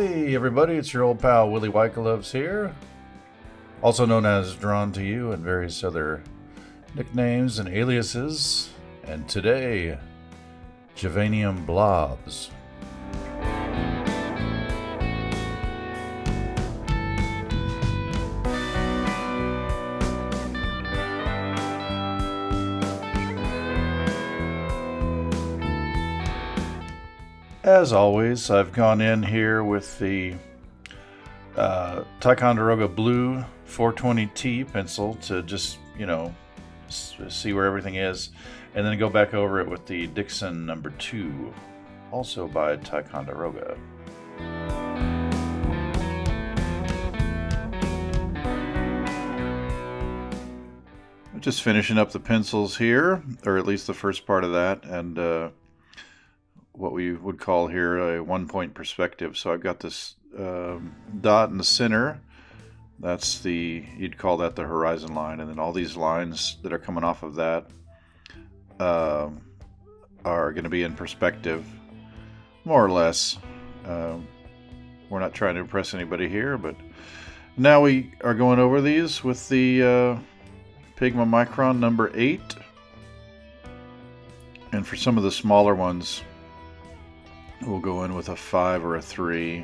Hey everybody, it's your old pal Willie Wyckoffs here, also known as Drawn to You and various other nicknames and aliases, and today, Givanium Blobs. As always, I've gone in here with the Ticonderoga Blue 420T pencil to just, see where everything is, and then go back over it with the Dixon number 2, also by Ticonderoga. Just finishing up the pencils here, or at least the first part of that, and what we would call here a one-point perspective. So I've got this dot in the center. That's you'd call that the horizon line, and then all these lines that are coming off of that are going to be in perspective, more or less. We're not trying to impress anybody here, but now we are going over these with the Pigma Micron number 8, and for some of the smaller ones we'll go in with a 5 or a 3.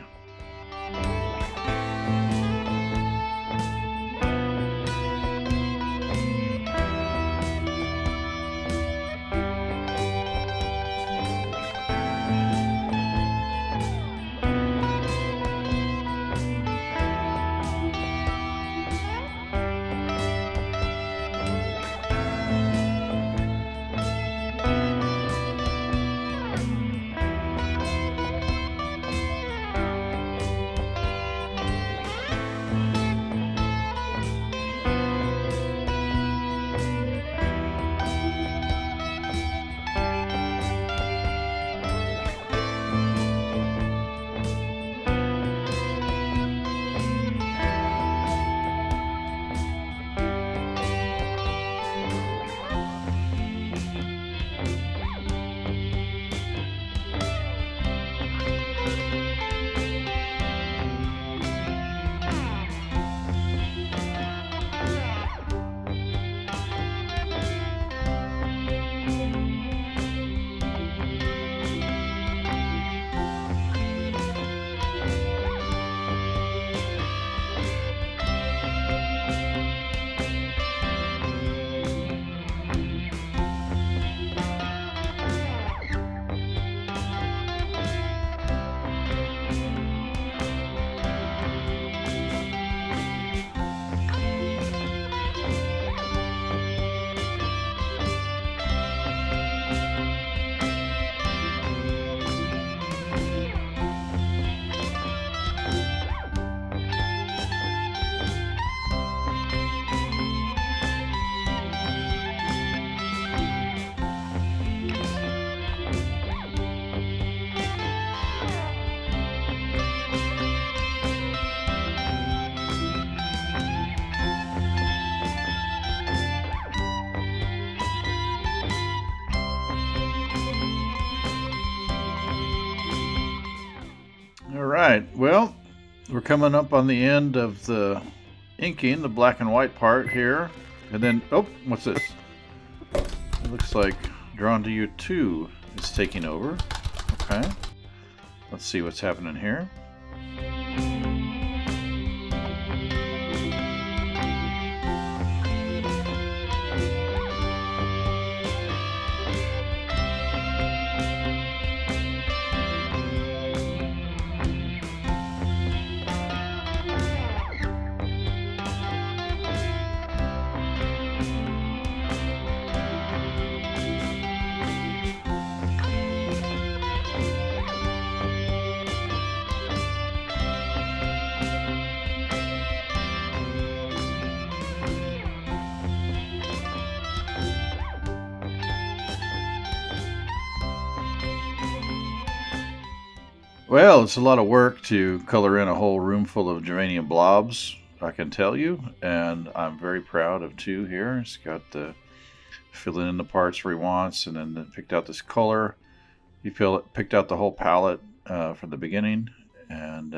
Alright, well, we're coming up on the end of the inking, the black and white part here. And then, oh, what's this? It looks like Drawn to You 2 is taking over. Okay, let's see what's happening here. Well, it's a lot of work to color in a whole room full of Givanium Blobs, I can tell you, and I'm very proud of 2 here. It's got the filling in the parts where he wants, and then picked out this color. He picked out the whole palette from the beginning, and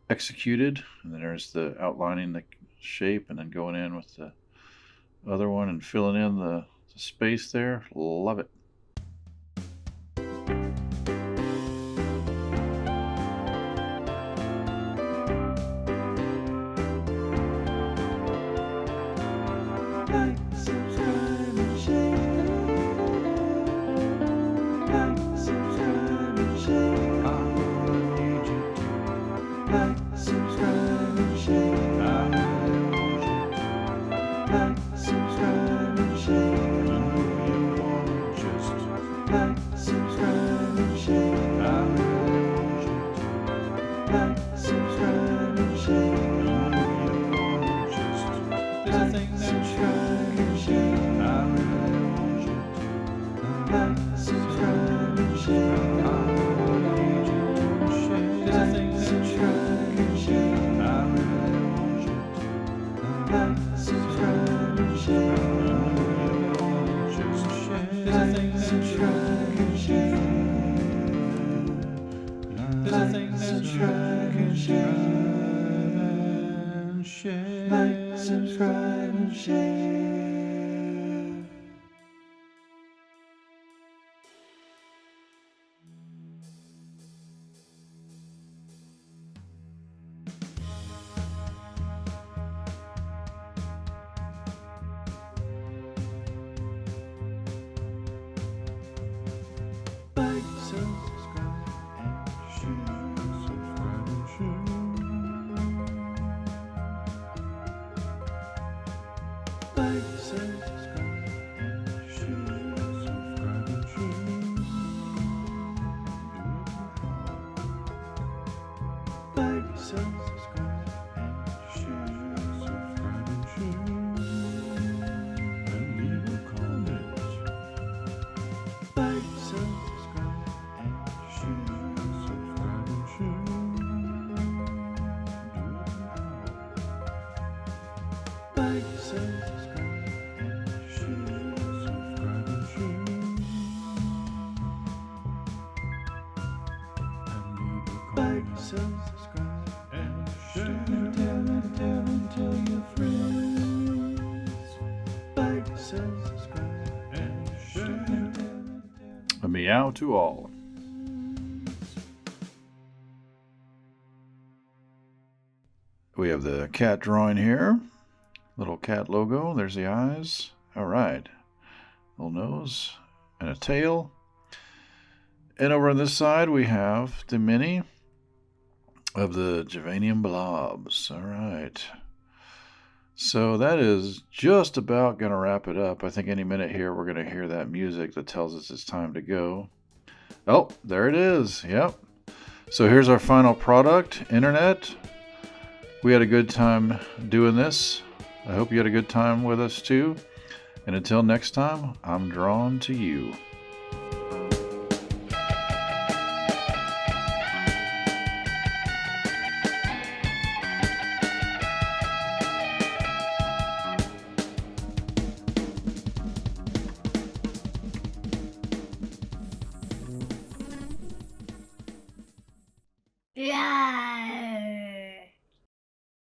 executed. And then there's the outlining the shape and then going in with the other one and filling in the space there. Love it. Like, subscribe, and share. Like, subscribe, and share. I need you to. Like, subscribe, and share. I need you to. Like, subscribe, and share. You want just. Like, subscribe, and share. I need you to. Like, subscribe, and share. There's a thing that subscribe and share. I really want you to. Like, subscribe and share. I need you to share. There's a thing that subscribe and share. I really want you to. Like, subscribe and share. Just share. There's a thing that subscribe and share. There's a thing that subscribe and share. Like, subscribe, and share. Like, subscribe, and share. Subscribe and share. Like, subscribe, and share. Subscribe and share. Like, subscribe, and share. Subscribe and share. And leave a comment. Like, subscribe, and share. Subscribe and share. Like, subscribe, and share. Subscribe and share. And leave a comment. Like, subscribe, and share. And tell your friends. Like, subscribe, and share. A meow to all. We have the cat drawing here. Little cat logo. There's the eyes. All right. Little nose and a tail. And over on this side, we have the mini of the Givanium Blobs. All right. So that is just about going to wrap it up. I think any minute here, we're going to hear that music that tells us it's time to go. Oh, there it is. Yep. So here's our final product, Internet. We had a good time doing this. I hope you had a good time with us too. And until next time, I'm drawn to you. Yeah.